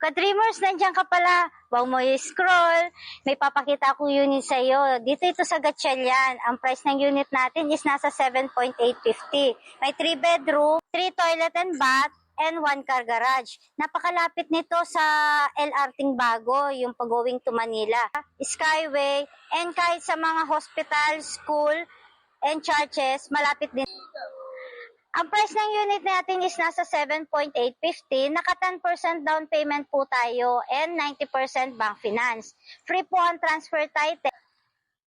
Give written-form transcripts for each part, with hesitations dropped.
Ka-dreamers, nandiyan ka pala. Huwag mo i-scroll. May papakita akong unit sa'yo. Dito ito sa Gatchalian. Ang price ng unit natin is nasa 7.850. May 3 bedroom, 3 toilet and bath, and 1 car garage. Napakalapit nito sa LRT Bago, yung pag-going to Manila. Skyway, and kahit sa mga hospital, school, and churches, malapit din. Ang price ng unit natin is nasa 7.850. Naka 10% down payment po tayo and 90% bank finance. Free po ang transfer title.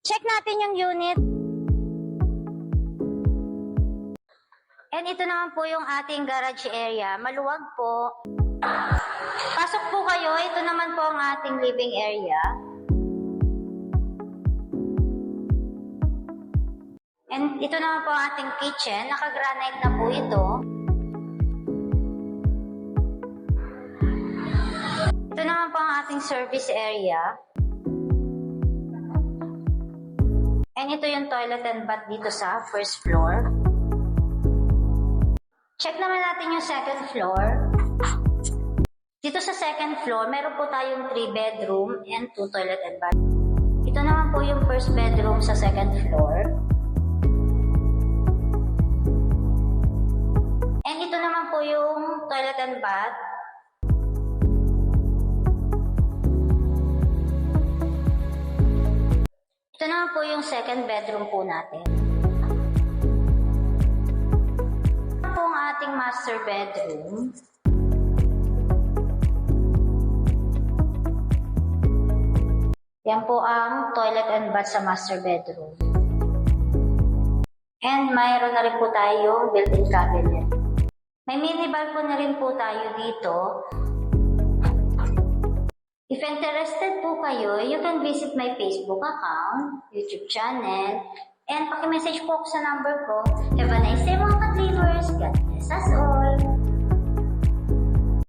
Check natin yung unit. And ito naman po yung ating garage area. Maluwag po. Pasok po kayo. Ito naman po ang ating living area. And ito naman po ang ating kitchen. Naka-granite na po ito. Ito naman po ang ating service area. And ito yung toilet and bath dito sa first floor. Check naman natin yung second floor. Dito sa second floor, meron po tayong 3 bedroom and 2 toilet and bath. Ito naman po yung first bedroom sa second floor. And ito naman po yung toilet and bath. Ito naman po yung second bedroom po natin. Ito po ang ating master bedroom. Yan po ang toilet and bath sa master bedroom. And mayroon na rin po tayong built-in cabinet. May mini balcony na rin po tayo dito. If interested po kayo, you can visit my Facebook account, YouTube channel, and paki-message po ako sa number ko. Have a